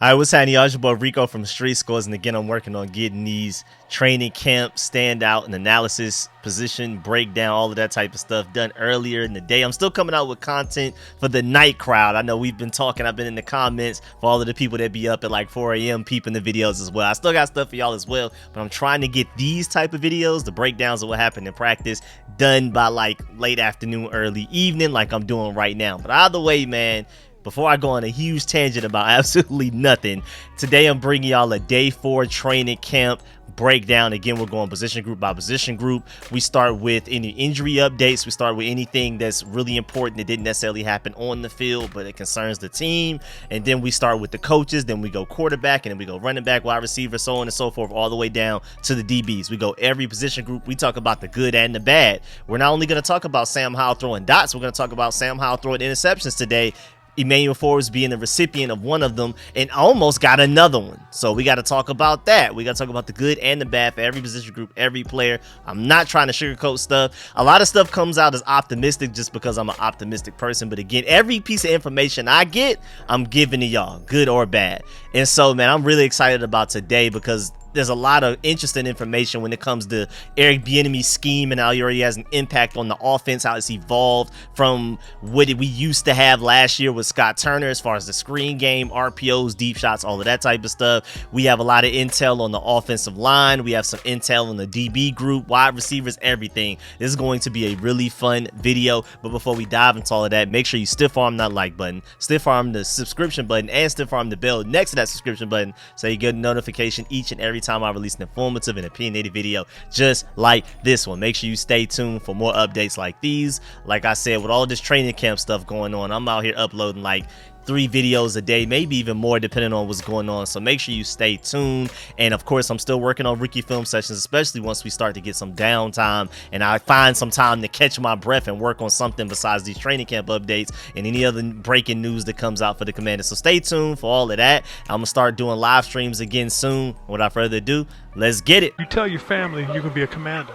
All right, what's happening, y'all? It's your boy Rico from Street Scores, and again, I'm working on getting these training camp standout and analysis, position breakdown, all of that type of stuff done earlier in the day. I'm still coming out with content for the night crowd. I know we've been talking. I've been in the comments for all of the people that be up at like 4 a.m. peeping the videos as well. I still got stuff for y'all as well, but I'm trying to get these type of videos, the breakdowns of what happened in practice, done by like late afternoon, early evening, like I'm doing right now. But either way, man, before I go on a huge tangent about absolutely nothing, today I'm bringing y'all a day 4 training camp breakdown. Again, we're going position group by position group. We start with any injury updates. We start with anything that's really important that didn't necessarily happen on the field, but it concerns the team. And then we start with the coaches. Then we go quarterback, and then we go running back, wide receiver, so on and so forth, all the way down to the DBs. We go every position group. We talk about the good and the bad. We're not only going to talk about Sam Howell throwing dots, we're going to talk about Sam Howell throwing interceptions today. Emmanuel Forbes being the recipient of one of them and almost got another one. So we got to talk about that. We got to talk about the good and the bad for every position group, every player. I'm not trying to sugarcoat stuff. A lot of stuff comes out as optimistic just because I'm an optimistic person. But again, every piece of information I get, I'm giving to y'all, good or bad. And so, man, I'm really excited about today because there's a lot of interesting information when it comes to Eric Bieniemy's scheme and how he already has an impact on the offense, how it's evolved from what we used to have last year with Scott Turner as far as the screen game, RPOs, deep shots, all of that type of stuff. We have a lot of intel on the offensive line. We have some intel on the DB group, wide receivers, everything. This is going to be a really fun video. But before we dive into all of that, make sure you stiff arm that like button, stiff arm the subscription button, and stiff arm the bell next to that subscription button so you get a notification each and every time I release an informative and opinionated video just like this one. Make sure you stay tuned for more updates like these. Like I said, with all this training camp stuff going on, I'm out here uploading like 3 videos a day, maybe even more depending on what's going on. So make sure you stay tuned. And of course, I'm still working on rookie film sessions, especially once we start to get some downtime and I find some time to catch my breath and work on something besides these training camp updates and any other breaking news that comes out for the Commanders. So stay tuned for all of that. I'm gonna start doing live streams again soon. Without further ado, let's get it. You tell your family you can be a commander.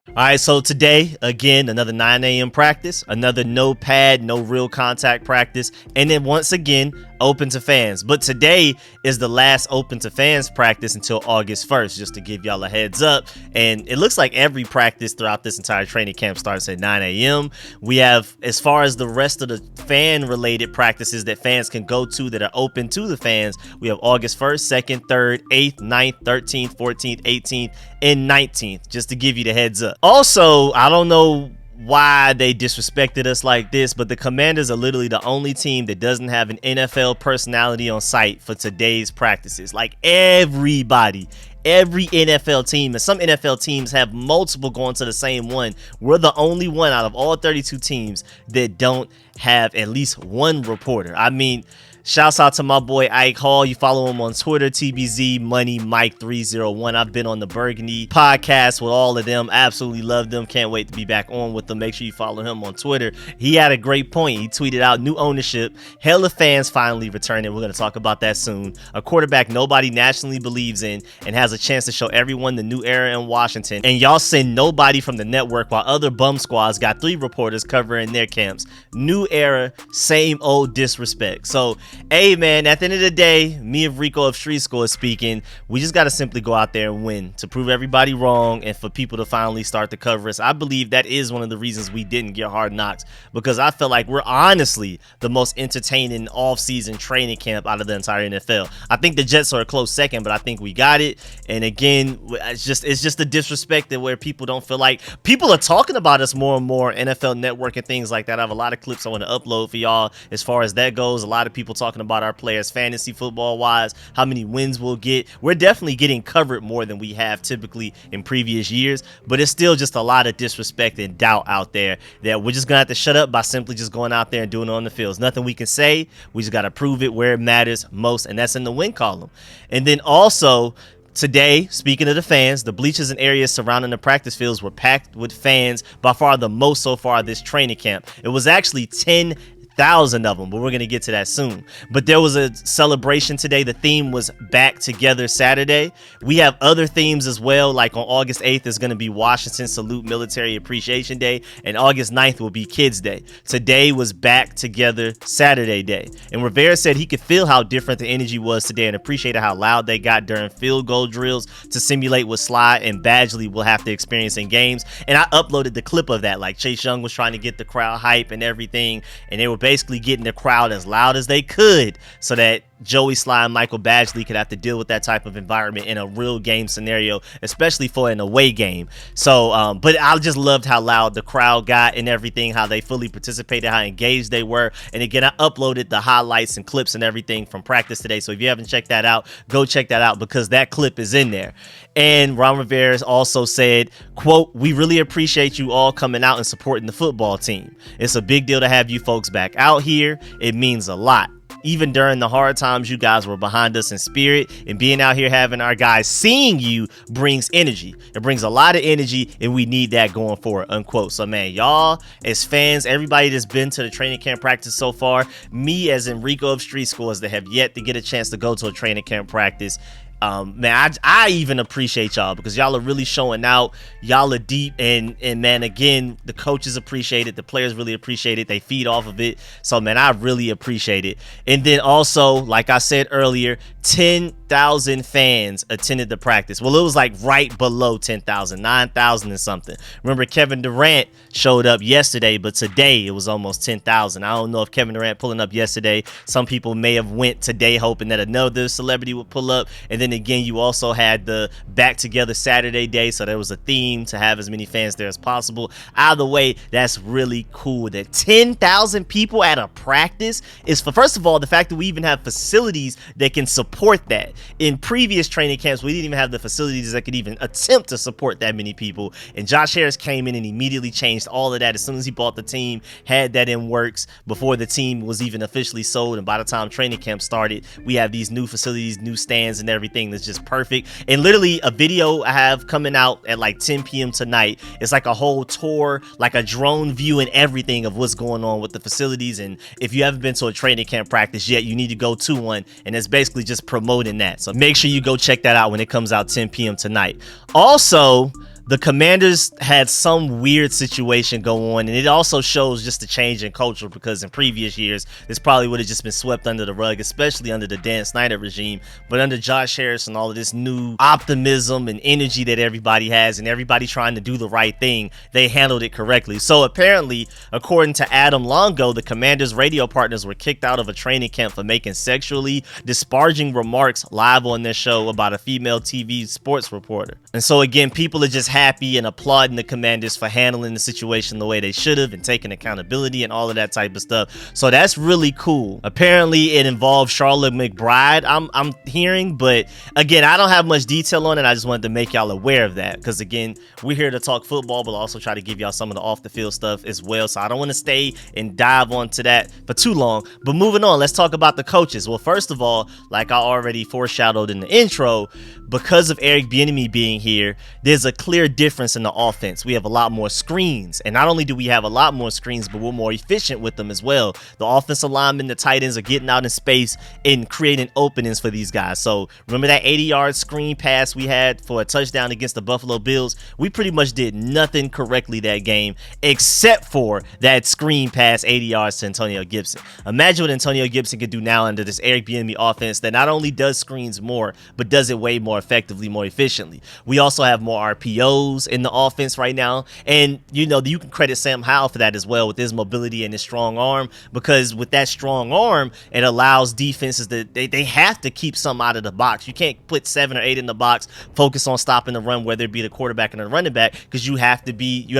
All right, so today, again, another 9 a.m. practice, another no pad, no real contact practice, and then once again, open to fans. But today is the last open to fans practice until August 1st, just to give y'all a heads up. And it looks like every practice throughout this entire training camp starts at 9 a.m. We have, as far as the rest of the fan-related practices that fans can go to that are open to the fans, we have August 1st, 2nd, 3rd, 8th, 9th, 13th, 14th, 18th, and 19th, just to give you the heads up. Also, I don't know why they disrespected us like this, but the Commanders are literally the only team that doesn't have an NFL personality on site for today's practices. Like everybody, every NFL team, and some NFL teams have multiple going to the same one. We're the only one out of all 32 teams that don't have at least one reporter. I mean, shouts out to my boy Ike Hall. You follow him on Twitter, TBZ Money Mike 301. I've been on the Burgundy podcast with all of them. Absolutely love them. Can't wait to be back on with them. Make sure you follow him on Twitter. He had a great point. He tweeted out new ownership. Hella fans finally returning. We're going to talk about that soon. A quarterback nobody nationally believes in and has a chance to show everyone the new era in Washington. And y'all send nobody from the network while other bum squads got 3 reporters covering their camps. New era, same old disrespect. So, hey man, at the end of the day, me and Rico of Street Score speaking, we just got to simply go out there and win to prove everybody wrong and for people to finally start to cover us. I believe that is one of the reasons we didn't get Hard Knocks, because I feel like we're honestly the most entertaining off-season training camp out of the entire NFL. I think the Jets are a close second, but I think we got it. And again, it's just the disrespect that where people don't feel like people are talking about us more and more, NFL Network and things like that. I have a lot of clips I want to upload for y'all as far as that goes. A lot of people talking about our players fantasy football wise, how many wins we'll get. We're definitely getting covered more than we have typically in previous years, but it's still just a lot of disrespect and doubt out there that we're just gonna have to shut up by simply just going out there and doing it on the fields. Nothing we can say. We just got to prove it where it matters most, and that's in the win column. And then also today, speaking of the fans, the bleachers and areas surrounding the practice fields were packed with fans, by far the most so far this training camp. It was actually 10,000 1,000 of them, but we're going to get to that soon. But there was a celebration today. The theme was Back Together Saturday. We have other themes as well, like on August 8th is going to be Washington Salute Military Appreciation Day, and August 9th will be Kids Day. Today was Back Together Saturday Day, and Rivera said he could feel how different the energy was today and appreciated how loud they got during field goal drills to simulate what Sly and Badgley will have to experience in games. And I uploaded the clip of that, like Chase Young was trying to get the crowd hype and everything, and they were basically getting the crowd as loud as they could so that Joey Sly and Michael Badgley could have to deal with that type of environment in a real game scenario, especially for an away game. So, but I just loved how loud the crowd got and everything, how they fully participated, how engaged they were. And again, I uploaded the highlights and clips and everything from practice today. So if you haven't checked that out, go check that out because that clip is in there. And Ron Rivera also said, quote, "We really appreciate you all coming out and supporting the football team. It's a big deal to have you folks back out here. It means a lot. Even during the hard times, you guys were behind us in spirit, and being out here having our guys seeing you brings energy. It brings a lot of energy, and we need that going forward," unquote. So, man, y'all as fans, everybody that's been to the training camp practice so far, me as in Rico of Street Schools that have yet to get a chance to go to a training camp practice, man, I even appreciate y'all because y'all are really showing out. Y'all are deep, and man, again, the coaches appreciate it, the players really appreciate it, they feed off of it. So, man, I really appreciate it. And then also, like I said earlier, 10,000 fans attended the practice. Well, it was like right below 10,000, 9,000 and something. Remember, Kevin Durant showed up yesterday, but today it was almost 10,000. I don't know if Kevin Durant pulling up yesterday. Some people may have went today hoping that another celebrity would pull up. And then again, you also had the Back Together Saturday Day, so there was a theme to have as many fans there as possible. Either way, that's really cool that 10,000 people at a practice is, for first of all, the fact that we even have facilities that can support that. In previous training camps, we didn't even have the facilities that could even attempt to support that many people, and Josh Harris came in and immediately changed all of that as soon as he bought the team, had that in works before the team was even officially sold, and by the time training camp started, we have these new facilities, new stands and everything that's just perfect. And literally a video I have coming out at like 10 p.m. tonight, it's like a whole tour, like a drone view and everything of what's going on with the facilities. And if you haven't been to a training camp practice yet, you need to go to one, and it's basically just promoting that. So make sure you go check that out when it comes out 10 p.m. tonight. Also, the Commanders had some weird situation go on, and it also shows just the change in culture because in previous years, this probably would have just been swept under the rug, especially under the Dan Snyder regime. But under Josh Harris and all of this new optimism and energy that everybody has and everybody trying to do the right thing, they handled it correctly. So apparently, according to Adam Longo, the Commanders' radio partners were kicked out of a training camp for making sexually disparaging remarks live on their show about a female TV sports reporter. And so again, people are just happy and applauding the Commanders for handling the situation the way they should have and taking accountability and all of that type of stuff. So that's really cool. Apparently it involved Charlotte McBride, I'm hearing, but again, I don't have much detail on it. I just wanted to make y'all aware of that because again, we're here to talk football, but also try to give y'all some of the off the field stuff as well. So I don't want to stay and dive onto that for too long, but moving on, let's talk about the coaches. Well, first of all, like I already foreshadowed in the intro, because of Eric Bieniemy being here, there's a clear difference in the offense. We have a lot more screens, and not only do we have a lot more screens, but we're more efficient with them as well. The offensive linemen, the tight ends are getting out in space and creating openings for these guys. So remember that 80-yard screen pass we had for a touchdown against the Buffalo Bills? We pretty much did nothing correctly that game except for that screen pass 80 yards to Antonio Gibson. Imagine what Antonio Gibson could do now under this Eric Bieniemy offense that not only does screens more, but does it way more effectively, more efficiently. We also have more RPOs in the offense right now, and you know, you can credit Sam Howell for that as well with his mobility and his strong arm, because with that strong arm, it allows defenses that they have to keep some out of the box. You can't put 7 or 8 in the box, focus on stopping the run, whether it be the quarterback and the running back, because you have to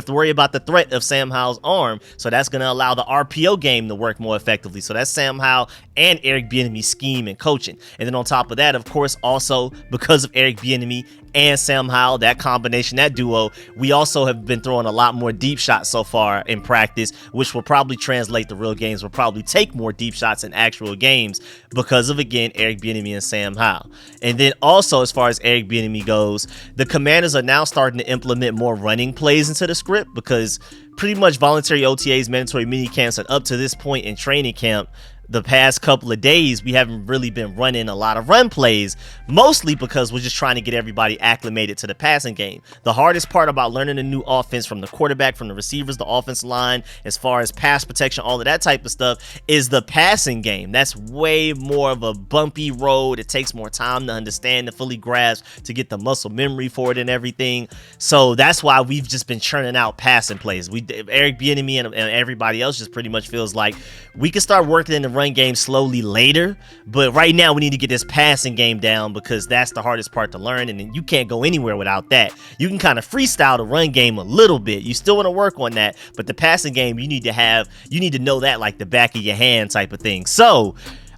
worry about the threat of Sam Howell's arm. So that's going to allow the RPO game to work more effectively. So that's Sam Howell and Eric Bieniemy's scheme and coaching. And then on top of that, of course, also because of Eric Bieniemy and Sam Howell, that combination, that duo. We also have been throwing a lot more deep shots so far in practice, which will probably translate to real games. We'll probably take more deep shots in actual games because of, again, Eric Bieniemy and Sam Howell. And then also, as far as Eric Bieniemy goes, the Commanders are now starting to implement more running plays into the script because pretty much voluntary OTAs, mandatory mini camps, and up to this point in training camp, the past couple of days, we haven't really been running a lot of run plays, mostly because we're just trying to get everybody acclimated to the passing game. The hardest part about learning a new offense, from the quarterback, from the receivers, the offensive line, as far as pass protection, all of that type of stuff, is the passing game. That's way more of a bumpy road. It takes more time to understand, to fully grasp, to get the muscle memory for it and everything. So that's why we've just been churning out passing plays. Eric Bieniemy and everybody else just pretty much feels like we can start working in the run game slowly later, but right now we need to get this passing game down because that's the hardest part to learn, and you can't go anywhere without that. You can kind of freestyle the run game a little bit. You still want to work on that, but the passing game, you need to know that like the back of your hand type of thing. So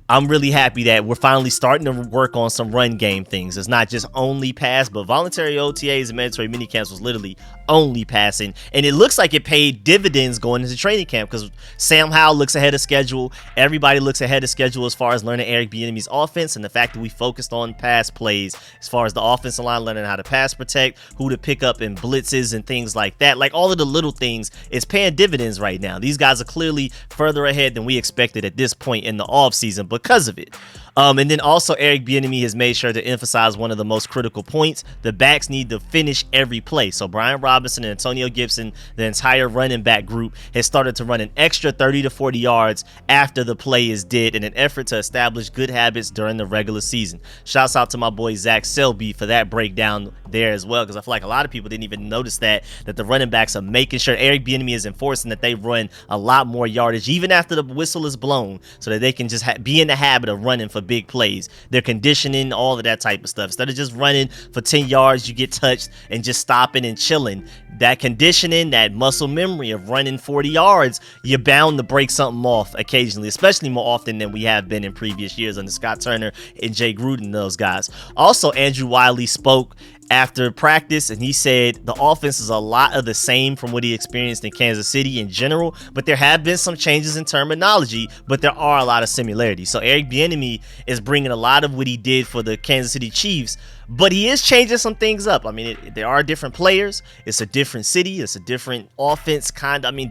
I'm really happy that we're finally starting to work on some run game things. It's not just only pass, but voluntary OTAs and mandatory minicamps was literally only passing. And it looks like it paid dividends going into training camp because Sam Howell looks ahead of schedule. Everybody looks ahead of schedule as far as learning Eric Bieniemy's offense, and the fact that we focused on pass plays as far as the offensive line learning how to pass protect, who to pick up in blitzes and things like that. Like all of the little things is paying dividends right now. These guys are clearly further ahead than we expected at this point in the offseason because of it. And then also Eric Bieniemy has made sure to emphasize one of the most critical points. The backs need to finish every play. So Brian Robinson and Antonio Gibson, the entire running back group, has started to run an extra 30 to 40 yards after the play is dead in an effort to establish good habits during the regular season. Shouts out to my boy Zach Selby for that breakdown there as well, because I feel like a lot of people didn't even notice that the running backs are making sure Eric Bieniemy is enforcing that they run a lot more yardage even after the whistle is blown, so that they can just be in the habit of running for big plays. They're conditioning, all of that type of stuff. Instead of just running for 10 yards, you get touched and just stopping and chilling. That conditioning, that muscle memory of running 40 yards, you're bound to break something off occasionally, especially more often than we have been in previous years under Scott Turner and Jay Gruden and those guys. Also, Andrew Wiley spoke after practice, and he said the offense is a lot of the same from what he experienced in Kansas City in general, but there have been some changes in terminology, but there are a lot of similarities. So Eric Bieniemy is bringing a lot of what he did for the Kansas City Chiefs, but he is changing some things up. I mean, there are different players. It's a different city. It's a different offense,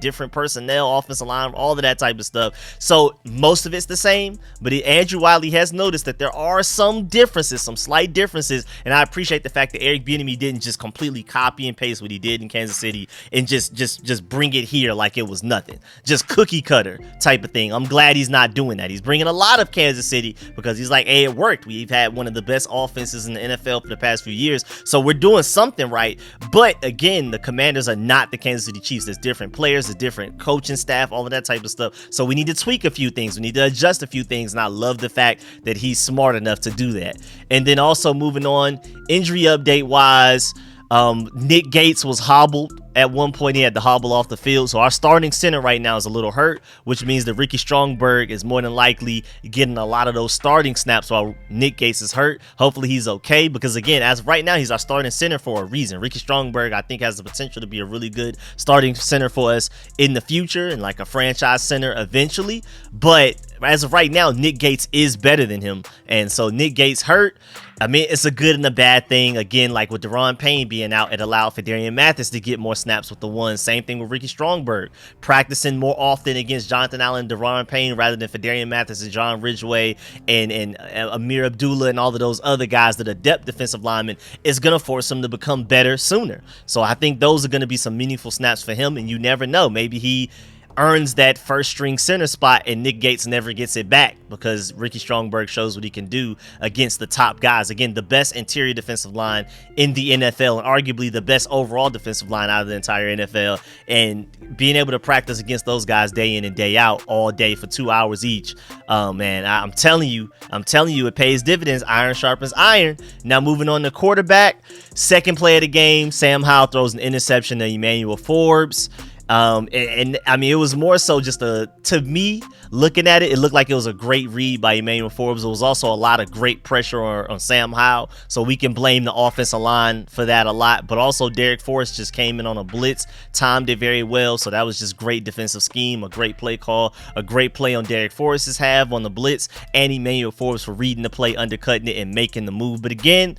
different personnel, offensive line, all of that type of stuff. So most of it's the same, but Andrew Wiley has noticed that there are some differences, some slight differences, and I appreciate the fact that Eric Bieniemy didn't just completely copy and paste what he did in Kansas City and just bring it here like it was nothing, just cookie cutter type of thing. I'm glad he's not doing that. He's bringing a lot of Kansas City because he's like, hey, it worked. We've had one of the best offenses in the NFL for the past few years, so we're doing something right. But again, the Commanders are not the Kansas City Chiefs. There's different players, there's different coaching staff, all of that type of stuff. So we need to tweak a few things. We need to adjust a few things, and I love the fact that he's smart enough to do that. And then also moving on, injury update wise, Nick Gates was hobbled. At one point, he had to hobble off the field. So our starting center right now is a little hurt, which means that Ricky Strongberg is more than likely getting a lot of those starting snaps while Nick Gates is hurt. Hopefully he's okay, because again, as of right now, he's our starting center for a reason. Ricky Strongberg, I think, has the potential to be a really good starting center for us in the future and like a franchise center eventually. But as of right now, Nick Gates is better than him. And so Nick Gates hurt. I mean, it's a good and a bad thing. Again, like with Daron Payne being out, it allowed for Darian Mathis to get more snaps with the one. Same thing with Ricky Strongberg, practicing more often against Jonathan Allen and Daron Payne rather than for Darian Mathis and John Ridgeway and Amir Abdullah and all of those other guys that are depth defensive linemen, is going to force him to become better sooner. So I think those are going to be some meaningful snaps for him, and you never know. Maybe he earns that first string center spot and Nick Gates never gets it back because Ricky Strongberg shows what he can do against the top guys. Again, the best interior defensive line in the NFL and arguably the best overall defensive line out of the entire NFL, and being able to practice against those guys day in and day out all day for 2 hours each. Man, I'm telling you, it pays dividends. Iron sharpens iron. Now moving on to quarterback, second play of the game, Sam Howell throws an interception to Emmanuel Forbes. And I mean, it was more so just to me, looking at it, it looked like it was a great read by Emmanuel Forbes. It was also a lot of great pressure on Sam Howell, so we can blame the offensive line for that a lot. But also, Derek Forrest just came in on a blitz, timed it very well, so that was just great defensive scheme, a great play call, a great play on Derek Forrest's half on the blitz, and Emmanuel Forbes for reading the play, undercutting it, and making the move. But again,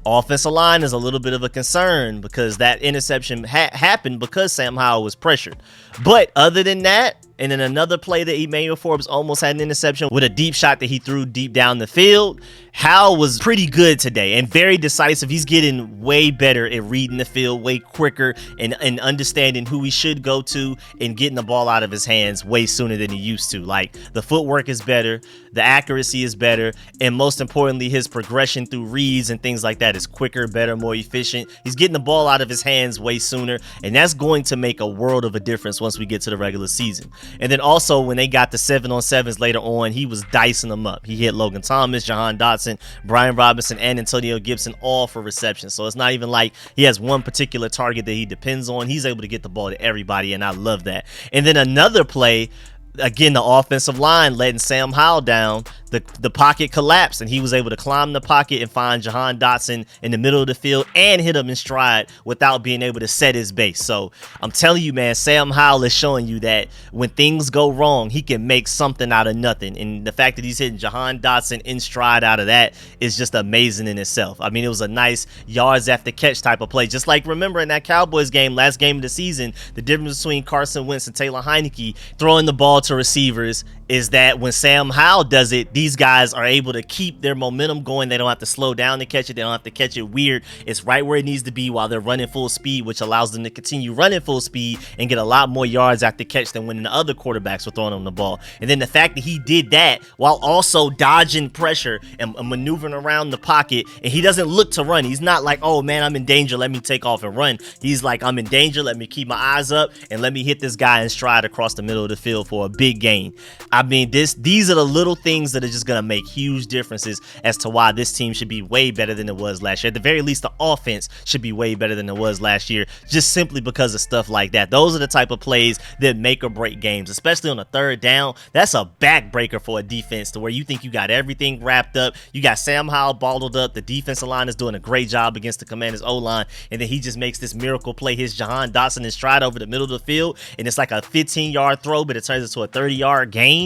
offensive line is a little bit of a concern because that interception happened because Sam Howell was pressured. But other than that, and then another play that Emmanuel Forbes almost had an interception with a deep shot that he threw deep down the field. Howell was pretty good today and very decisive. He's getting way better at reading the field, way quicker, and understanding who he should go to and getting the ball out of his hands way sooner than he used to. Like, the footwork is better, the accuracy is better, and most importantly, his progression through reads and things like that is quicker, better, more efficient. He's getting the ball out of his hands way sooner, and that's going to make a world of a difference once we get to the regular season. And then also, when they got the 7-on-7s later on, he was dicing them up. He hit Logan Thomas, Jahan Dotson, Brian Robinson, and Antonio Gibson all for reception. So it's not even like he has one particular target that he depends on. He's able to get the ball to everybody, and I love that. And then another play, again, the offensive line letting Sam Howell down. The pocket collapsed, and he was able to climb the pocket and find Jahan Dotson in the middle of the field and hit him in stride without being able to set his base. So I'm telling you, man, Sam Howell is showing you that when things go wrong, he can make something out of nothing. And the fact that he's hitting Jahan Dotson in stride out of that is just amazing in itself. I mean, it was a nice yards after catch type of play. Just like, remember in that Cowboys game, last game of the season, the difference between Carson Wentz and Taylor Heineke throwing the ball to receivers is that when Sam Howell does it, these guys are able to keep their momentum going. They don't have to slow down to catch it. They don't have to catch it weird. It's right where it needs to be while they're running full speed, which allows them to continue running full speed and get a lot more yards after catch than when the other quarterbacks were throwing them the ball. And then the fact that he did that while also dodging pressure and maneuvering around the pocket, and he doesn't look to run. He's not like, oh man, I'm in danger, let me take off and run. He's like, I'm in danger, let me keep my eyes up and let me hit this guy in stride across the middle of the field for a big gain. I mean, these are the little things that are just going to make huge differences as to why this team should be way better than it was last year. At the very least, the offense should be way better than it was last year, just simply because of stuff like that. Those are the type of plays that make or break games, especially on a third down. That's a backbreaker for a defense to where you think you got everything wrapped up. You got Sam Howell balled up. The defensive line is doing a great job against the Commanders' O-line, and then he just makes this miracle play, his Jahan Dotson in stride over the middle of the field, and it's like a 15-yard throw, but it turns into a 30-yard gain.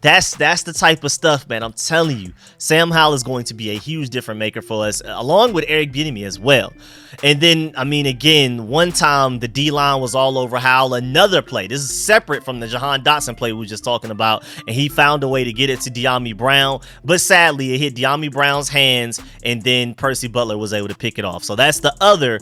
That's the type of stuff, man. I'm telling you, Sam Howell is going to be a huge difference maker for us, along with Eric Bieniemy as well. And then, I mean, again, one time the D-line was all over Howell. Another play, this is separate from the Jahan Dotson play we were just talking about, and he found a way to get it to Bieniemy Brown, but sadly, it hit Bieniemy Brown's hands, and then Percy Butler was able to pick it off. So that's the other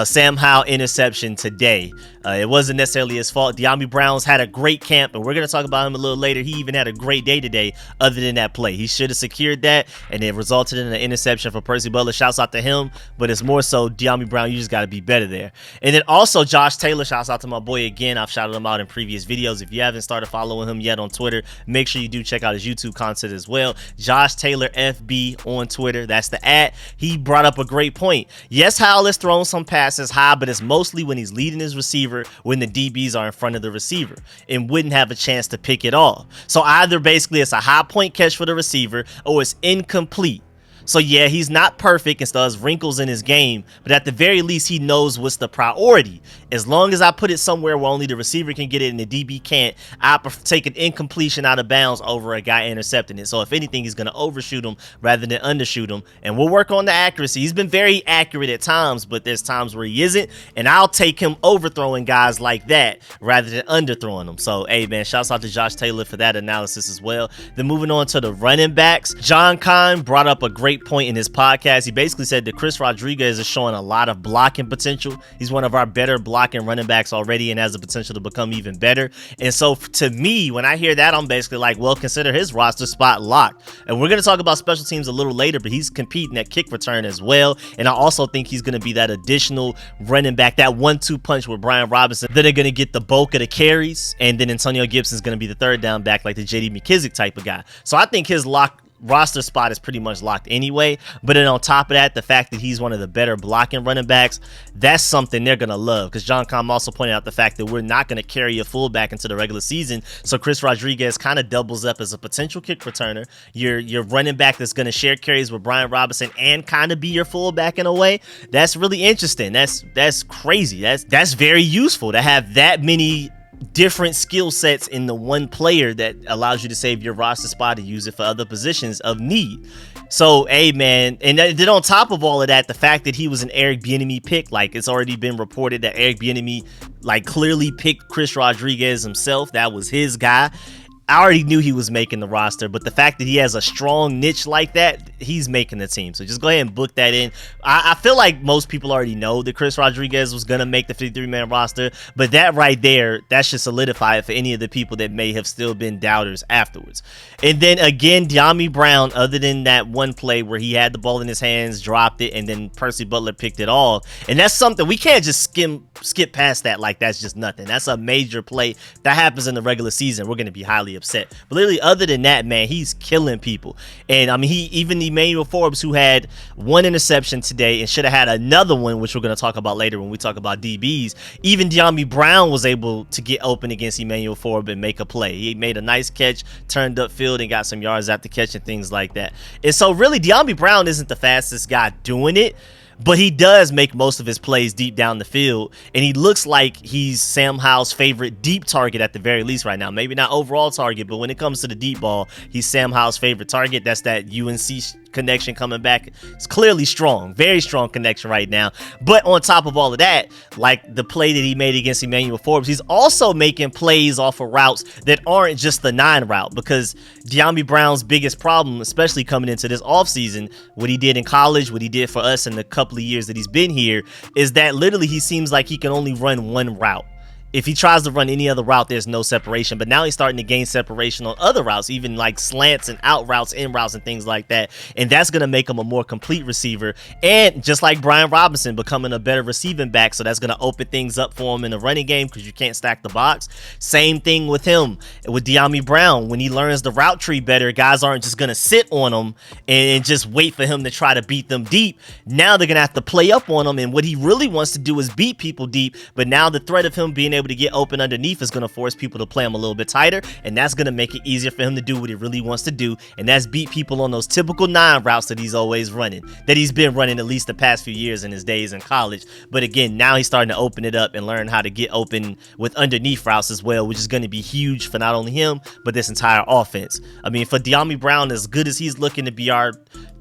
Sam Howell interception today. It wasn't necessarily his fault. Bieniemy Brown's had a great camp, and we're going to talk about him a little later. He even had a great day today other than that play. He should have secured that, and it resulted in an interception for Percy Butler. Shouts out to him, but it's more so Bieniemy Brown, you just got to be better there. And then also Josh Taylor, shouts out to my boy again. I've shouted him out in previous videos. If you haven't started following him yet on Twitter, make sure you do check out his YouTube content as well. Josh Taylor FB on Twitter, that's the @. He brought up a great point. Yes, Howell has thrown some passes high, but it's mostly when he's leading his receiver when the DBs are in front of the receiver and wouldn't have a chance to pick it off. So either basically it's a high point catch for the receiver or it's incomplete. So yeah, he's not perfect and still has wrinkles in his game, but at the very least, he knows what's the priority. As long as I put it somewhere where only the receiver can get it and the DB can't, I take an incompletion out of bounds over a guy intercepting it. So if anything, he's going to overshoot him rather than undershoot him, and we'll work on the accuracy. He's been very accurate at times, but there's times where he isn't, and I'll take him overthrowing guys like that rather than underthrowing them. So hey man, shouts out to Josh Taylor for that analysis as well. Then moving on to the running backs, John Kine brought up a great point in his podcast. He basically said that Chris Rodriguez is showing a lot of blocking potential. He's one of our better blocking running backs already and has the potential to become even better. And so to me, when I hear that, I'm basically like, well, consider his roster spot locked. And we're going to talk about special teams a little later, but he's competing at kick return as well. And I also think he's going to be that additional running back, that 1-2 punch with Brian Robinson. Then they're going to get the bulk of the carries, and then Antonio Gibson's going to be the third down back, like the JD McKissick type of guy. So I think his roster spot is pretty much locked anyway. But then on top of that, the fact that he's one of the better blocking running backs, that's something they're going to love, because John Com also pointed out the fact that we're not going to carry a fullback into the regular season. So Chris Rodriguez kind of doubles up as a potential kick returner. Your running back that's going to share carries with Brian Robinson and kind of be your fullback in a way. That's really interesting. That's crazy. That's very useful to have that many different skill sets in the one player that allows you to save your roster spot and use it for other positions of need. So, hey, man, and then on top of all of that, the fact that he was an Eric Bieniemy pick, like it's already been reported that Eric Bieniemy like clearly picked Chris Rodriguez himself. That was his guy. I already knew he was making the roster, but the fact that he has a strong niche like that, he's making the team. So just go ahead and book that in. I feel like most people already know that Chris Rodriguez was going to make the 53-man roster, but that right there, that should solidify it for any of the people that may have still been doubters afterwards. And then again, Bieniemy Brown, other than that one play where he had the ball in his hands, dropped it, and then Percy Butler picked it off. And that's something we can't just skip past that like that's just nothing. That's a major play that happens in the regular season. We're going to be highly upset. But literally, other than that, man, he's killing people. And I mean, even Emmanuel Forbes, who had one interception today and should have had another one, which we're going to talk about later when we talk about DBs, even Bieniemy Brown was able to get open against Emmanuel Forbes and make a play. He made a nice catch, turned upfield, and got some yards after catch and things like that. And so really, Bieniemy Brown isn't the fastest guy doing it, but he does make most of his plays deep down the field, and he looks like he's Sam Howell's favorite deep target at the very least right now. Maybe not overall target, but when it comes to the deep ball, he's Sam Howell's favorite target. That's that UNC connection coming back. It's clearly strong, very strong connection right now. But on top of all of that, like the play that he made against Emmanuel Forbes, he's also making plays off of routes that aren't just the 9 route, because Bieniemy Brown's biggest problem, especially coming into this offseason, what he did in college, what he did for us in the couple of years that he's been here, is that literally he seems like he can only run one route. If he tries to run any other route, there's no separation. But now he's starting to gain separation on other routes, even like slants and out routes, in routes, and things like that. And that's going to make him a more complete receiver. And just like Brian Robinson, becoming a better receiving back. So that's going to open things up for him in the running game, because you can't stack the box. Same thing with him, with Bieniemy Brown. When he learns the route tree better, guys aren't just going to sit on him and just wait for him to try to beat them deep. Now they're going to have to play up on him. And what he really wants to do is beat people deep. But now the threat of him being able to get open underneath is going to force people to play him a little bit tighter, and that's going to make it easier for him to do what he really wants to do, and that's beat people on those typical 9 routes that he's always running, that he's been running at least the past few years in his days in college. But again, now he's starting to open it up and learn how to get open with underneath routes as well, which is going to be huge for not only him, but this entire offense. I mean, for Bieniemy Brown, as good as he's looking to be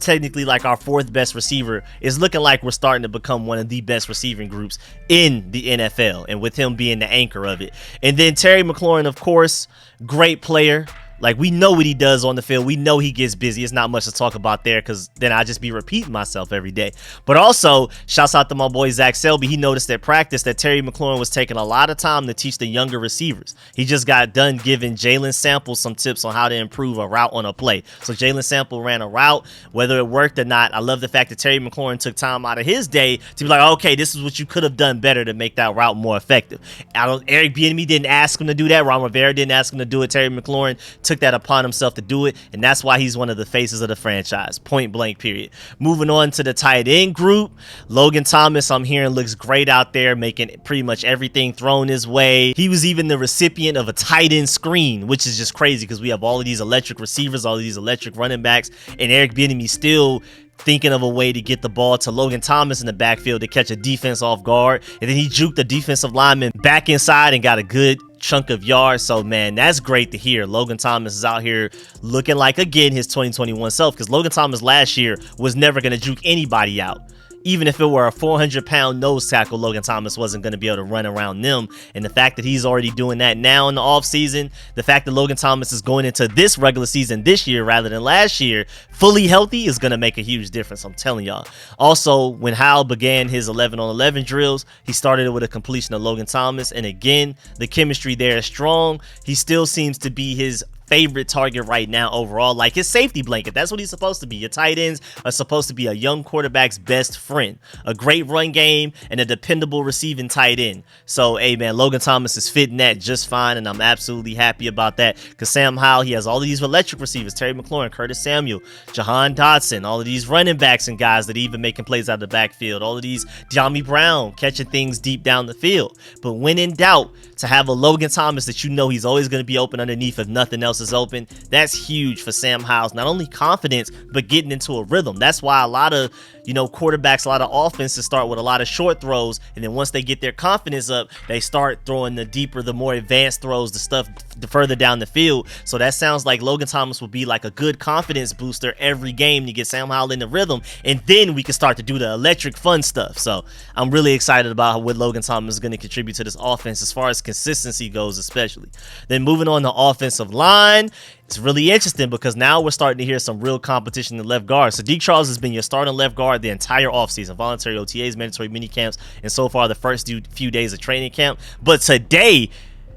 technically like our 4th best receiver, is looking like we're starting to become one of the best receiving groups in the NFL, and with him being the anchor of it. And then Terry McLaurin, of course, great player. Like, we know what he does on the field. We know he gets busy. It's not much to talk about there, because then I just be repeating myself every day. But also, shouts out to my boy Zach Selby. He noticed at practice that Terry McLaurin was taking a lot of time to teach the younger receivers. He just got done giving Jalen Sample some tips on how to improve a route on a play. So Jalen Sample ran a route, whether it worked or not. I love the fact that Terry McLaurin took time out of his day to be like, okay, this is what you could have done better to make that route more effective. Eric Bieniemy didn't ask him to do that. Ron Rivera didn't ask him to do it. Terry McLaurin took that upon himself to do it, and that's why he's one of the faces of the franchise, point blank, period. Moving on to the tight end group, Logan Thomas, I'm hearing, looks great out there, making pretty much everything thrown his way. He was even the recipient of a tight end screen, which is just crazy, because we have all of these electric receivers, all of these electric running backs, and Eric Bieniemy still thinking of a way to get the ball to Logan Thomas in the backfield to catch a defense off guard, and then he juked the defensive lineman back inside and got a good chunk of yards. So man, that's great to hear. Logan Thomas is out here looking like, again, his 2021 self, because Logan Thomas last year was never going to juke anybody out. Even if it were a 400-pound nose tackle, Logan Thomas wasn't going to be able to run around them. And the fact that he's already doing that now in the offseason, the fact that Logan Thomas is going into this regular season this year rather than last year fully healthy is going to make a huge difference, I'm telling y'all. Also, when Howell began his 11-on-11 drills, he started it with a completion of Logan Thomas. And again, the chemistry there is strong. He still seems to be his favorite target right now overall, like his safety blanket. That's what he's supposed to be. Your tight ends are supposed to be a young quarterback's best friend, a great run game, and a dependable receiving tight end. So, hey man, Logan Thomas is fitting that just fine, and I'm absolutely happy about that, because Sam Howell, he has all of these electric receivers, Terry McLaurin, Curtis Samuel, Jahan Dotson, all of these running backs and guys that even making plays out of the backfield, all of these De'Ami Brown catching things deep down the field. But when in doubt, to have a Logan Thomas that you know he's always going to be open underneath if nothing else is open, that's huge for Sam Howell's not only confidence, but getting into a rhythm. That's why a lot of, quarterbacks, a lot of offenses start with a lot of short throws, and then once they get their confidence up, they start throwing the deeper, the more advanced throws, the stuff the further down the field. So that sounds like Logan Thomas will be like a good confidence booster every game to get Sam Howell in the rhythm, and then we can start to do the electric fun stuff. So I'm really excited about what Logan Thomas is going to contribute to this offense as far as consistency goes, especially. Then moving on to offensive line, it's really interesting because now we're starting to hear some real competition in left guard. Sadiq Charles has been your starting left guard the entire offseason, voluntary OTAs, mandatory mini camps, and so far the first few days of training camp. But today,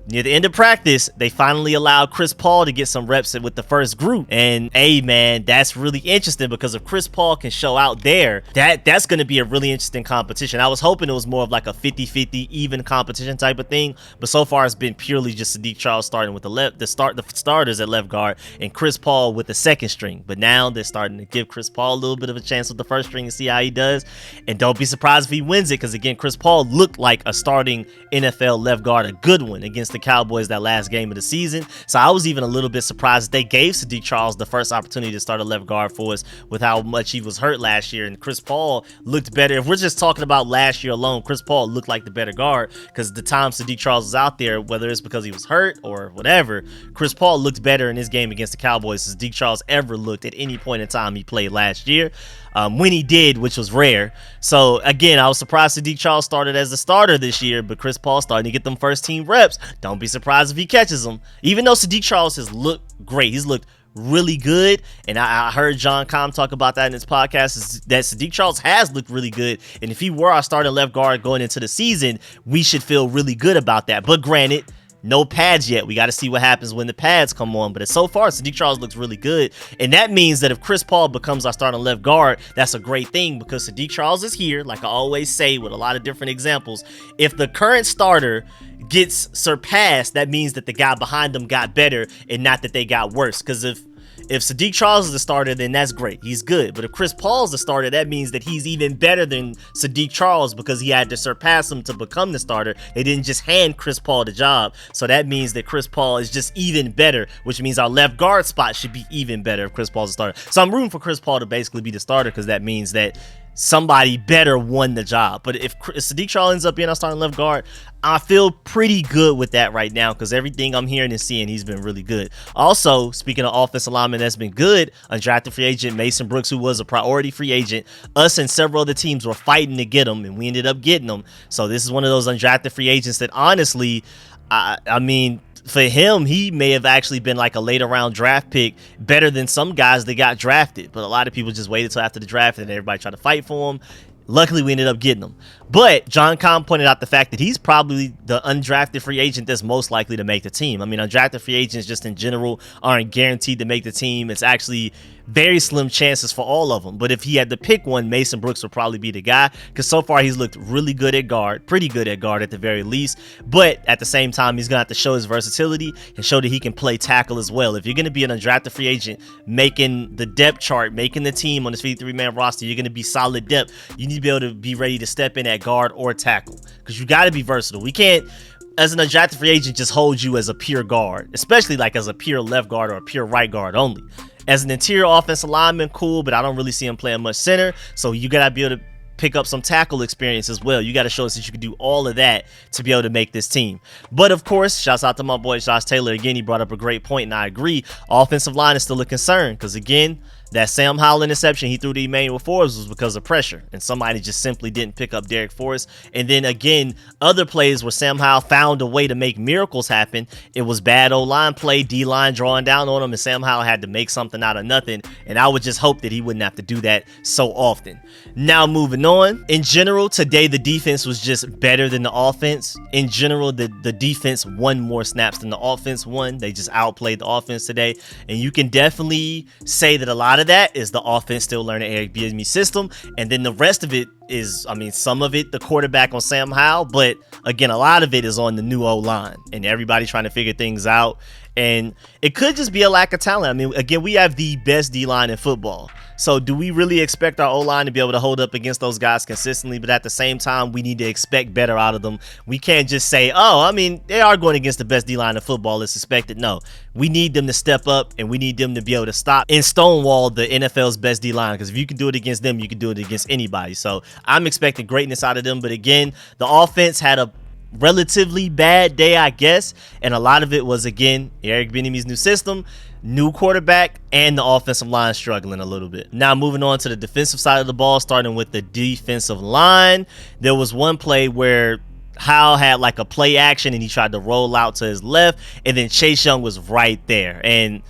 near the end of practice, they finally allowed Chris Paul to get some reps with the first group. And hey man, that's really interesting because if Chris Paul can show out there, that's going to be a really interesting competition. I was hoping it was more of like a 50-50 even competition type of thing, but so far it's been purely just Sadiq Charles starting with the starters at left guard and Chris Paul with the second string. But now they're starting to give Chris Paul a little bit of a chance with the first string and see how he does. And don't be surprised if he wins it, because again, Chris Paul looked like a starting NFL left guard, a good one against the Cowboys that last game of the season. So I was even a little bit surprised they gave Sadiq Charles the first opportunity to start a left guard for us with how much he was hurt last year, and Chris Paul looked better. If we're just talking about last year alone, Chris Paul looked like the better guard, because the time Sadiq Charles was out there, whether it's because he was hurt or whatever, Chris Paul looked better in his game against the Cowboys than Sadiq Charles ever looked at any point in time he played last year. When he did, which was rare. So again, I was surprised Sadiq Charles started as the starter this year, but Chris Paul starting to get them first team reps. Don't be surprised if he catches them. Even though Sadiq Charles has looked great, he's looked really good, and I heard John Com talk about that in his podcast, is that Sadiq Charles has looked really good, and if he were our starting left guard going into the season, we should feel really good about that. But granted, no pads yet. We got to see what happens when the pads come on. But so far, Sadiq Charles looks really good. And that means that if Chris Paul becomes our starting left guard, that's a great thing, because Sadiq Charles is here, like I always say with a lot of different examples. If the current starter gets surpassed, that means that the guy behind them got better and not that they got worse. Because if Sadiq Charles is the starter, then that's great. He's good. But if Chris Paul's the starter, that means that he's even better than Sadiq Charles, because he had to surpass him to become the starter. They didn't just hand Chris Paul the job. So that means that Chris Paul is just even better, which means our left guard spot should be even better if Chris Paul's the starter. So I'm rooting for Chris Paul to basically be the starter, because that means that somebody better won the job. But if Sadiq Charles ends up being our starting left guard, I feel pretty good with that right now, because everything I'm hearing and seeing, he's been really good. Also, speaking of offensive linemen that's been good, undrafted free agent Mason Brooks, who was a priority free agent, us and several other teams were fighting to get him, and we ended up getting him. So this is one of those undrafted free agents that honestly, I mean, for him, he may have actually been like a later round draft pick, better than some guys that got drafted. But a lot of people just waited till after the draft and everybody tried to fight for him. Luckily, we ended up getting him. But John Com pointed out the fact that he's probably the undrafted free agent that's most likely to make the team. I mean, undrafted free agents just in general aren't guaranteed to make the team. It's actually very slim chances for all of them. But if he had to pick one, Mason Brooks would probably be the guy, because so far he's looked really good at guard, pretty good at guard at the very least. But at the same time, he's going to have to show his versatility and show that he can play tackle as well. If you're going to be an undrafted free agent making the depth chart, making the team on this 53-man roster, you're going to be solid depth. You need to be able to be ready to step in at guard or tackle, because you got to be versatile. We can't, as an undrafted free agent, just hold you as a pure guard, especially like as a pure left guard or a pure right guard only. As an interior offensive lineman, cool, but I don't really see him playing much center, so you got to be able to pick up some tackle experience as well. You got to show us that you can do all of that to be able to make this team. But of course, shouts out to my boy Josh Taylor. Again, he brought up a great point, and I agree. Offensive line is still a concern, because again, That Sam Howell interception he threw to Emmanuel Forbes was because of pressure, and somebody just simply didn't pick up Derek Forrest. And then again, other plays where Sam Howell found a way to make miracles happen. It was bad O-line play, D-line drawing down on him, and Sam Howell had to make something out of nothing. And I would just hope that he wouldn't have to do that so often. Now moving on. In general, today the defense was just better than the offense. In general, the defense won more snaps than the offense won. They just outplayed the offense today. And you can definitely say that a lot of that is the offense still learning Eric Bieniemy's system. And then the rest of it is, some of it, the quarterback on Sam Howell. But again, a lot of it is on the new O-line and everybody trying to figure things out. And it could just be a lack of talent. Again, we have the best D-line in football. So do we really expect our O-line to be able to hold up against those guys consistently? But at the same time, we need to expect better out of them. We can't just say, they are going against the best D-line in football. It's expected. No, we need them to step up, and we need them to be able to stop and stonewall the NFL's best D-line. Because if you can do it against them, you can do it against anybody. So I'm expecting greatness out of them. But again, the offense had a relatively bad day, I guess, and a lot of it was, again, Eric Bieniemy's new system, new quarterback, and the offensive line struggling a little bit. Now moving on to the defensive side of the ball, starting with the defensive line. There was one play where Howell had like a play action and he tried to roll out to his left, and then Chase Young was right there. And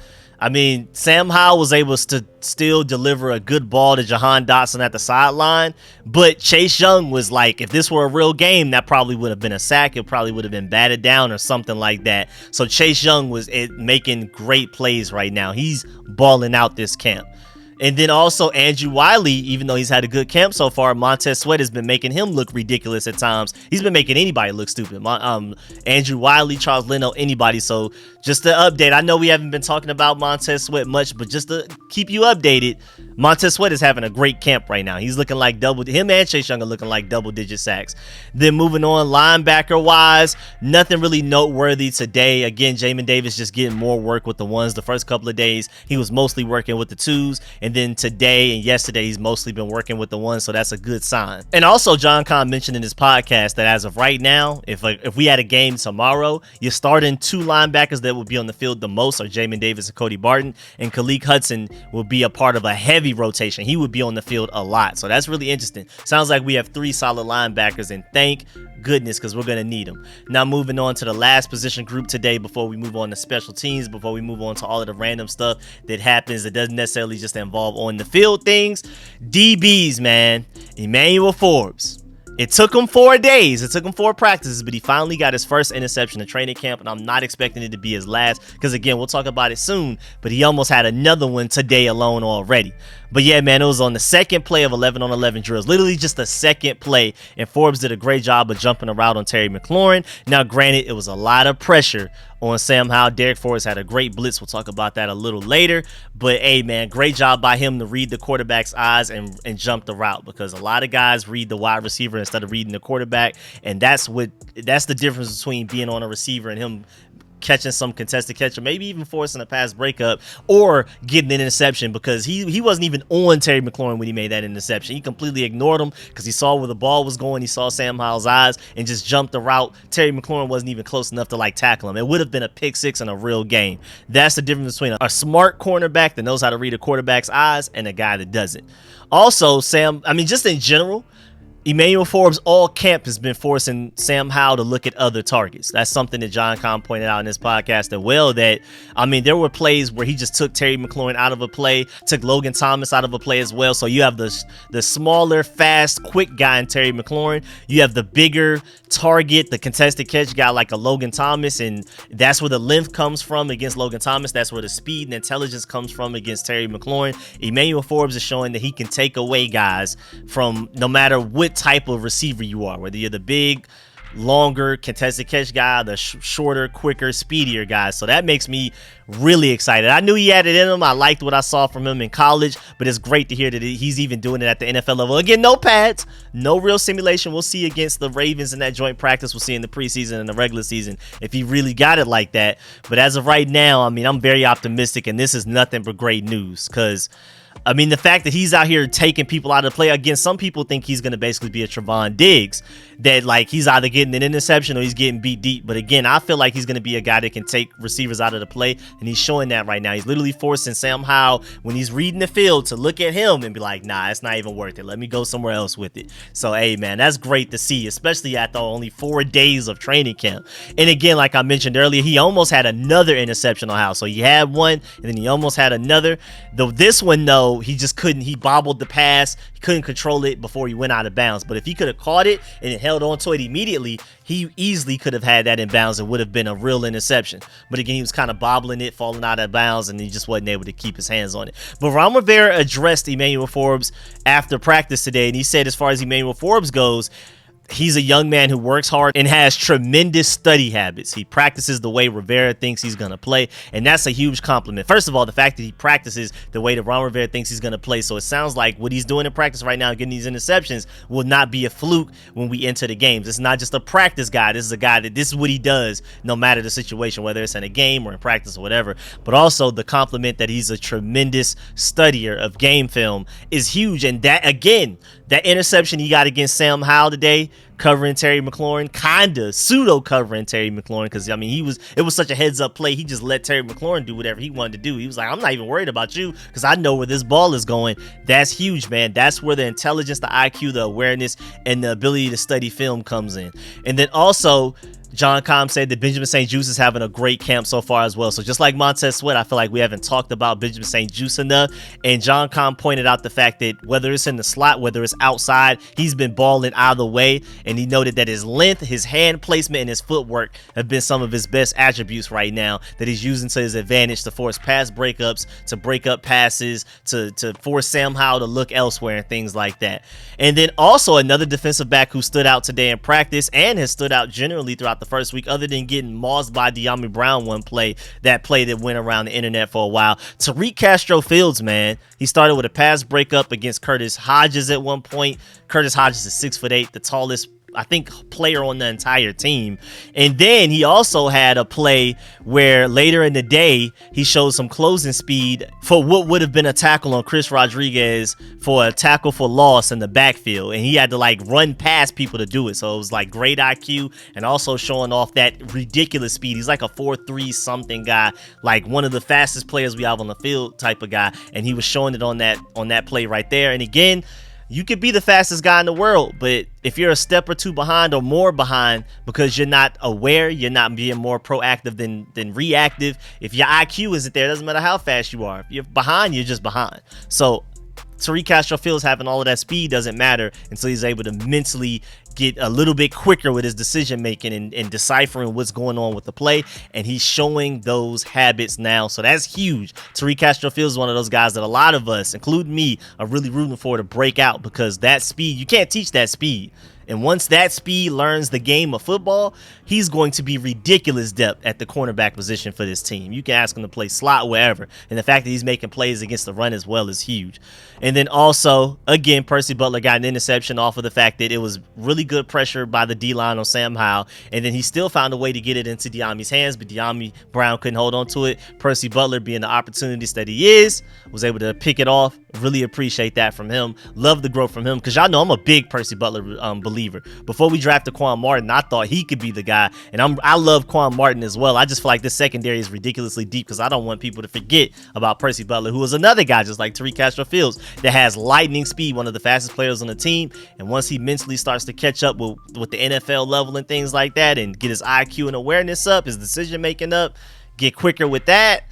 Sam Howell was able to still deliver a good ball to Jahan Dotson at the sideline, but Chase Young was like, if this were a real game, that probably would have been a sack. It probably would have been batted down or something like that. So Chase Young was making great plays right now. He's balling out this camp. And then also Andrew Wiley, even though he's had a good camp so far, Montez Sweat has been making him look ridiculous at times. He's been making anybody look stupid. Andrew Wiley, Charles Leno, anybody. So just to update, I know we haven't been talking about Montez Sweat much, but just to keep you updated, Montez Sweat is having a great camp right now. He's looking like him and Chase Young are looking like double-digit sacks. Then moving on, linebacker-wise, nothing really noteworthy today. Again, Jamin Davis just getting more work with the ones. The first couple of days, he was mostly working with the twos. And then today and yesterday, he's mostly been working with the ones, so that's a good sign. And also, John Kahn mentioned in his podcast that as of right now, if we had a game tomorrow, you're starting two linebackers that will be on the field the most are Jamin Davis and Cody Barton, and Khaleke Hudson will be a part of a heavy rotation. He would be on the field a lot, so that's really interesting. Sounds like we have three solid linebackers, and thank goodness, because we're going to need them. Now moving on to the last position group today before we move on to special teams, before we move on to all of the random stuff that happens that doesn't necessarily just involve on the field things. DBs, man. Emmanuel Forbes. It took him 4 days. It took him 4 practices, but he finally got his first interception in training camp, and I'm not expecting it to be his last because, again, we'll talk about it soon, but he almost had another one today alone already. But, yeah, man, it was on the second play of 11-on-11 drills, literally just the second play, and Forbes did a great job of jumping a route on Terry McLaurin. Now, granted, it was a lot of pressure on Sam Howell. Derek Forrest had a great blitz. We'll talk about that a little later. But, hey, man, great job by him to read the quarterback's eyes and jump the route, because a lot of guys read the wide receiver instead of reading the quarterback, and that's the difference between being on a receiver and him catching some contested catch, or maybe even forcing a pass breakup or getting an interception, because he wasn't even on Terry McLaurin when he made that interception. He completely ignored him because he saw where the ball was going. He saw Sam Howell's eyes and just jumped the route. Terry McLaurin wasn't even close enough to tackle him. It would have been a pick-6 in a real game. That's the difference between a smart cornerback that knows how to read a quarterback's eyes and a guy that doesn't. Also, just in general, Emmanuel Forbes all camp has been forcing Sam Howell to look at other targets. That's something that John Kahn pointed out in his podcast as well, that, there were plays where he just took Terry McLaurin out of a play, took Logan Thomas out of a play as well. So you have the smaller, fast, quick guy in Terry McLaurin. You have the bigger target, the contested catch guy like a Logan Thomas, and that's where the length comes from against Logan Thomas. That's where the speed and intelligence comes from against Terry McLaurin. Emmanuel Forbes is showing that he can take away guys from no matter what type of receiver you are, whether you're the big, longer contested catch guy, the shorter, quicker, speedier guy. So that makes me really excited. I knew he had it in him. I liked what I saw from him in college, but it's great to hear that he's even doing it at the NFL level. Again, no pads, no real simulation. We'll see against the Ravens in that joint practice. We'll see in the preseason and the regular season if he really got it like that. But as of right now, I'm very optimistic, and this is nothing but great news, because I mean, the fact that he's out here taking people out of the play, again, some people think he's going to basically be a Trevon Diggs, that like he's either getting an interception or he's getting beat deep. But again, I feel like he's going to be a guy that can take receivers out of the play, and he's showing that right now. He's literally forcing Sam Howell, when he's reading the field, to look at him and be like, nah, it's not even worth it. Let me go somewhere else with it. So, hey, man, that's great to see, especially after only 4 days of training camp. And again, like I mentioned earlier, he almost had another interception on Howell. So he had one, and then he almost had another. Though this one, though, he just couldn't. He bobbled the pass. He couldn't control it before he went out of bounds. But if he could have caught it and it held on to it immediately, he easily could have had that in bounds. It would have been a real interception. But again, he was kind of bobbling it, falling out of bounds, and he just wasn't able to keep his hands on it. But Ron Rivera addressed Emmanuel Forbes after practice today, and he said, as far as Emmanuel Forbes goes, he's a young man who works hard and has tremendous study habits. He practices the way Rivera thinks he's going to play, and that's a huge compliment. First of all, the fact that he practices the way that Ron Rivera thinks he's going to play, so it sounds like what he's doing in practice right now, getting these interceptions, will not be a fluke when we enter the games. It's not just a practice guy. This is a guy that this is what he does no matter the situation, whether it's in a game or in practice or whatever. But also the compliment that he's a tremendous studier of game film is huge. And that, again, that interception he got against Sam Howell today, covering Terry McLaurin, kinda pseudo covering Terry McLaurin, because I mean it was such a heads up play. He just let Terry McLaurin do whatever he wanted to do. He was like, I'm not even worried about you because I know where this ball is going. That's huge, man. That's where the intelligence, the IQ, the awareness, and the ability to study film comes in. And then also, John Comm said that Benjamin St-Juste is having a great camp so far as well. So just like Montez Sweat, I feel like we haven't talked about Benjamin St-Juste enough. And John Comm pointed out the fact that whether it's in the slot, whether it's outside, he's been balling either way. And he noted that his length, his hand placement, and his footwork have been some of his best attributes right now that he's using to his advantage to force pass breakups, to break up passes, to force Sam Howell to look elsewhere and things like that. And then also another defensive back who stood out today in practice and has stood out generally throughout the first week, other than getting mauled by Bieniemy Brown one play, that play that went around the internet for a while. Tariq Castro-Fields, man, he started with a pass breakup against Curtis Hodges at one point. Curtis Hodges is 6'8", the tallest, I think, player on the entire team. And then he also had a play where later in the day he showed some closing speed for what would have been a tackle on Chris Rodriguez for a tackle for loss in the backfield, and he had to like run past people to do it. So it was like great IQ and also showing off that ridiculous speed. He's like a 4.3 something guy, like one of the fastest players we have on the field type of guy, and he was showing it on that play right there. And again, you could be the fastest guy in the world, but if you're a step or two behind or more behind because you're not aware, you're not being more proactive than reactive, if your IQ isn't there, it doesn't matter how fast you are. If you're behind, you're just behind. So Tariq Castro-Fields having all of that speed doesn't matter until he's able to mentally get a little bit quicker with his decision making and deciphering what's going on with the play, and he's showing those habits now. So that's huge. Tariq Castro-Fields is one of those guys that a lot of us, including me, are really rooting for to break out, because that speed, you can't teach that speed. And once that speed learns the game of football, he's going to be ridiculous depth at the cornerback position for this team. You can ask him to play slot wherever. And the fact that he's making plays against the run as well is huge. And then also, again, Percy Butler got an interception off of the fact that it was really good pressure by the D-line on Sam Howell. And then he still found a way to get it into Bieniemy's hands, but Bieniemy Brown couldn't hold on to it. Percy Butler, being the opportunist that he is, was able to pick it off. Really appreciate that from him. Love the growth from him, because y'all know I'm a big Percy Butler believer. Before we drafted Quan Martin, I thought he could be the guy, and I love Quan Martin as well. I just feel like this secondary is ridiculously deep, because I don't want people to forget about Percy Butler, who is another guy just like Tariq Castro-Fields that has lightning speed, one of the fastest players on the team. And once he mentally starts to catch up with the NFL level and things like that, and get his IQ and awareness up, his decision making up, get quicker with that,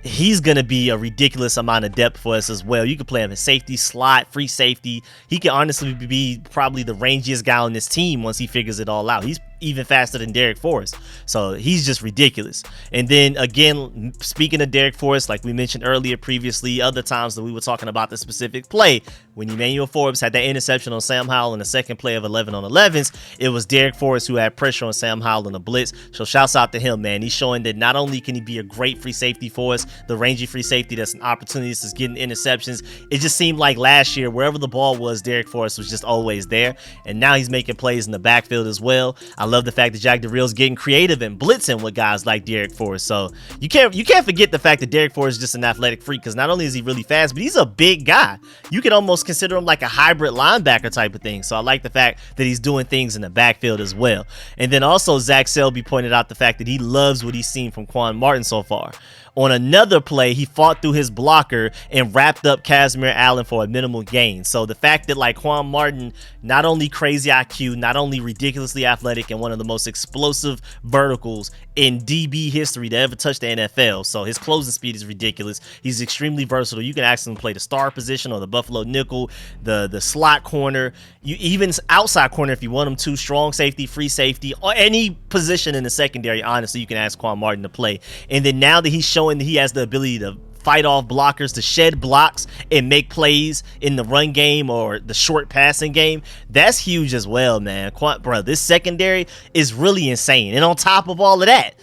he's going to be a ridiculous amount of depth for us as well. You can play him in safety, slot, free safety. He can honestly be probably the rangiest guy on this team once he figures it all out. He's even faster than Derek Forrest. So he's just ridiculous. And then again, speaking of Derek Forrest, like we mentioned earlier previously, other times that we were talking about the specific play, when Emmanuel Forbes had that interception on Sam Howell in the second play of 11 on 11s, it was Derek Forrest who had pressure on Sam Howell in the blitz. So shouts out to him, man. He's showing that not only can he be a great free safety for us, the rangy free safety that's an opportunity to getting interceptions. It just seemed like last year, wherever the ball was, Derek Forrest was just always there. And now he's making plays in the backfield as well. I love the fact that Jack DeReal's getting creative and blitzing with guys like Derek Forrest. So you can't forget the fact that Derek Forrest is just an athletic freak, because not only is he really fast, but he's a big guy. You could almost consider him like a hybrid linebacker type of thing. So I like the fact that he's doing things in the backfield as well. And then also Zach Selby pointed out the fact that he loves what he's seen from Quan Martin so far. On another play, he fought through his blocker and wrapped up Casimir Allen for a minimal gain. So the fact that like Quan Martin, not only crazy IQ, not only ridiculously athletic and one of the most explosive verticals in DB history to ever touch the NFL. So his closing speed is ridiculous. He's extremely versatile. You can ask him to play the star position or the Buffalo nickel, the slot corner, you even outside corner if you want him to, strong safety, free safety, or any position in the secondary. Honestly, you can ask Quan Martin to play. And then now that he's showing that he has the ability to fight off blockers, to shed blocks and make plays in the run game or the short passing game, that's huge as well, man. Bro, this secondary is really insane. And on top of all of that,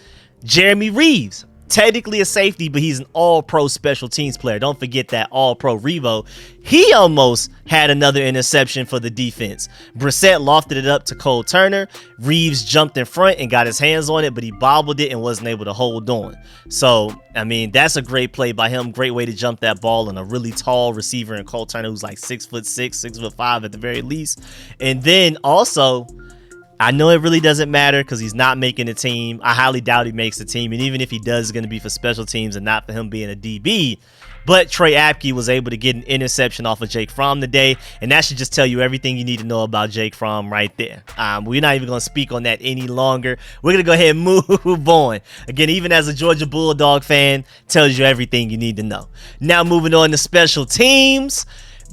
Jeremy Reeves, technically a safety, but he's an all-pro special teams player. Don't forget that all-pro Revo. He almost had another interception for the defense. Brissett lofted it up to Cole Turner. Reeves jumped in front and got his hands on it, but he bobbled it and wasn't able to hold on. So, I mean, that's a great play by him. Great way to jump that ball, and a really tall receiver in Cole Turner, who's like 6'6", 6'5" at the very least. And then also, I know it really doesn't matter because he's not making the team. I highly doubt he makes the team. And even if he does, it's going to be for special teams and not for him being a DB. But Trey Apke was able to get an interception off of Jake Fromm today. And that should just tell you everything you need to know about Jake Fromm right there. We're not even going to speak on that any longer. We're going to go ahead and move on. Again, even as a Georgia Bulldog fan, tells you everything you need to know. Now moving on to special teams.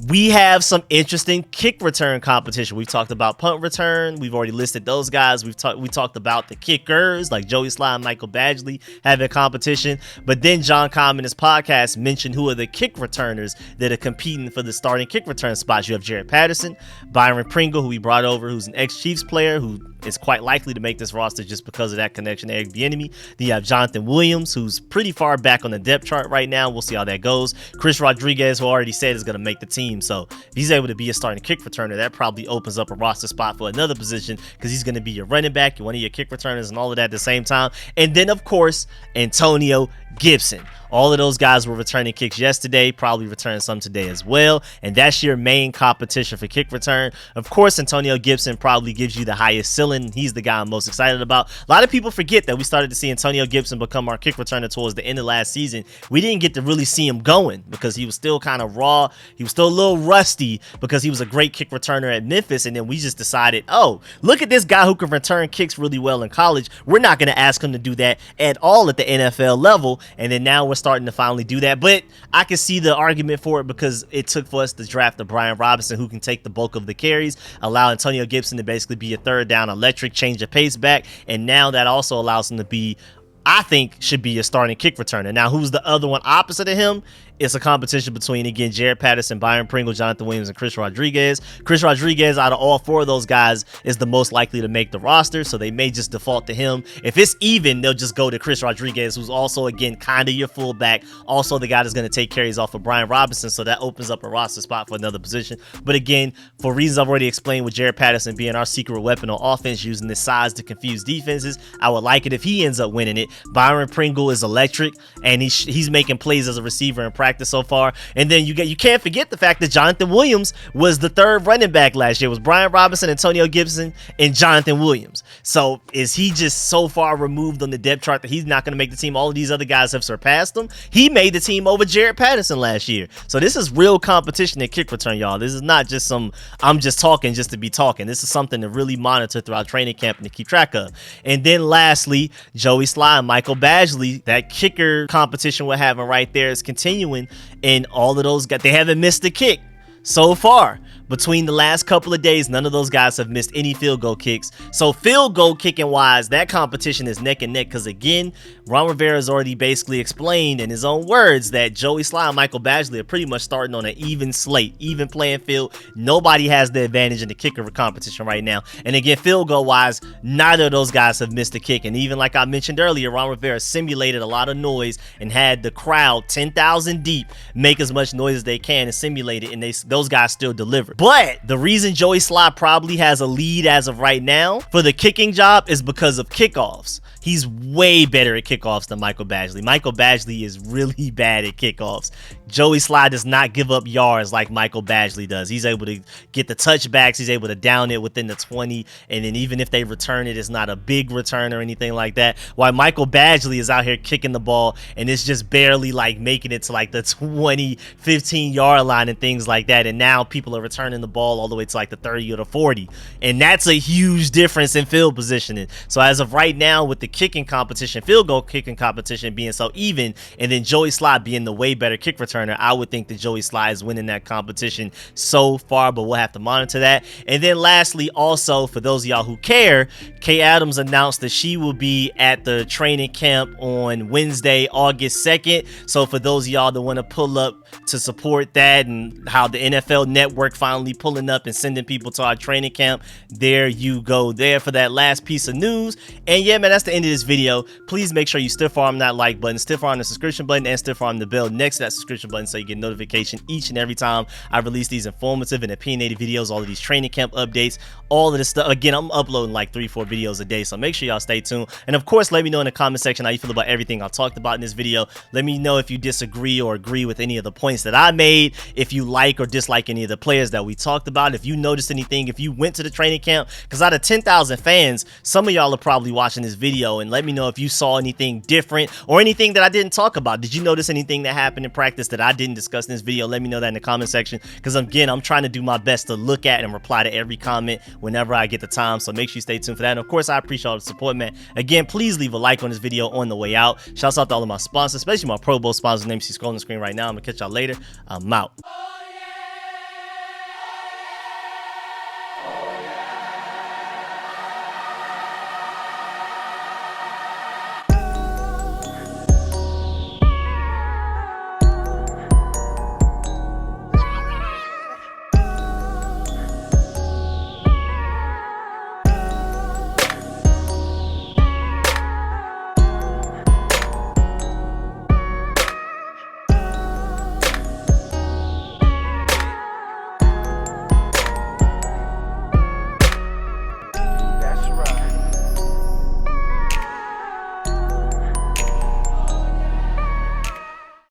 We have some interesting kick return competition. We've talked about punt return. We've already listed those guys. We talked about the kickers like Joey Sly and Michael Badgley having competition. But then John Comm in his podcast mentioned who are the kick returners that are competing for the starting kick return spots. You have Jared Patterson, Byron Pringle, who we brought over, who's an ex-Chiefs player who is quite likely to make this roster just because of that connection to Eric Bieniemy. Then you have Jonathan Williams, who's pretty far back on the depth chart right now. We'll see how that goes. Chris Rodriguez, who already said is going to make the team. So if he's able to be a starting kick returner, that probably opens up a roster spot for another position because he's going to be your running back, one of your kick returners, and all of that at the same time. And then, of course, Antonio Gibson. All of those guys were returning kicks yesterday, probably returning some today as well. And that's your main competition for kick return. Of course, Antonio Gibson probably gives you the highest ceiling. He's the guy I'm most excited about. A lot of people forget that we started to see Antonio Gibson become our kick returner towards the end of last season. We didn't get to really see him going because he was still kind of raw. He was still a little rusty because he was a great kick returner at Memphis. And then we just decided, oh, look at this guy who can return kicks really well in college. We're not going to ask him to do that at all at the NFL level. And then now we're starting to finally do that. But I can see the argument for it because it took for us to draft the Brian Robinson who can take the bulk of the carries, allow Antonio Gibson to basically be a third down electric, change of pace back. And now that also allows him to be, I think, should be a starting kick returner. Now, who's the other one opposite of him? It's a competition between, again, Jared Patterson, Byron Pringle, Jonathan Williams, and Chris Rodriguez. Chris Rodriguez, out of all four of those guys, is the most likely to make the roster, so they may just default to him. If it's even, they'll just go to Chris Rodriguez, who's also, again, kind of your fullback, also the guy that's going to take carries off of Brian Robinson, so that opens up a roster spot for another position. But again, for reasons I've already explained, with Jared Patterson being our secret weapon on offense, using his size to confuse defenses, I would like it if he ends up winning it. Byron Pringle is electric, and he's making plays as a receiver in practice so far. And then you can't forget the fact that Jonathan Williams was the third running back last year. It was Brian Robinson, Antonio Gibson, and Jonathan Williams. So is he just so far removed on the depth chart that he's not going to make the team? All of these other guys have surpassed him. He made the team over Jared Patterson last year. So this is real competition at kick return, y'all. This is not just some I'm just talking just to be talking. This is something to really monitor throughout training camp and to keep track of. And then lastly, Joey Sly and Michael Badgley, that kicker competition we're having right there is continuing. And all of those guys, they haven't missed a kick so far. Between the last couple of days, none of those guys have missed any field goal kicks. So field goal kicking wise, that competition is neck and neck because, again, Ron Rivera has already basically explained in his own words that Joey Sly and Michael Badgley are pretty much starting on an even slate, even playing field. Nobody has the advantage in the kicker competition right now. And again, field goal wise, neither of those guys have missed a kick. And even like I mentioned earlier, Ron Rivera simulated a lot of noise and had the crowd 10,000 deep make as much noise as they can and simulate it, and those guys still delivered. But the reason Joey Slye probably has a lead as of right now for the kicking job is because of kickoffs. He's way better at kickoffs than Michael Badgley. Michael Badgley is really bad at kickoffs. Joey Slye does not give up yards like Michael Badgley does. He's able to get the touchbacks. He's able to down it within the 20. And then even if they return it, it's not a big return or anything like that. While Michael Badgley is out here kicking the ball and it's just barely like making it to like the 20, 15 yard line and things like that. And now people are returning the ball all the way to like the 30 or the 40. And that's a huge difference in field positioning. So as of right now, with the kicking competition, field goal kicking competition being so even, and then Joey Slye being the way better kick returner, I would think that Joey Slye is winning that competition so far, but we'll have to monitor that. And then lastly, also for those of y'all who care, Kay Adams announced that she will be at the training camp on Wednesday, August 2nd. So for those of y'all that want to pull up to support that, and how the NFL Network finally pulling up and sending people to our training camp, there you go there for that last piece of news. And yeah, man, that's the end of this video. Please make sure you stiff arm that like button, stiff arm the subscription button, and stiff arm the bell next to that subscription button so you get notification each and every time I release these informative and opinionated videos, all of these training camp updates, all of this stuff. Again, I'm uploading like 3-4 videos a day, so make sure y'all stay tuned. And of course, let me know in the comment section how you feel about everything I talked about in this video. Let me know if you disagree or agree with any of the points that I made, if you like or dislike any of the players that we talked about, if you noticed anything, if you went to the training camp, because out of 10,000 fans, some of y'all are probably watching this video, and let me know if you saw anything different or anything that I didn't talk about. Did you notice anything that happened in practice that I didn't discuss in this video? Let me know that in the comment section, because again, I'm trying to do my best to look at and reply to every comment whenever I get the time, so make sure you stay tuned for that. And of course, I appreciate all the support, man. Again, please leave a like on this video on the way out. Shouts out to all of my sponsors, especially my Pro Bowl sponsors. Names you scrolling the screen right now. I'm gonna catch y'all later. I'm out.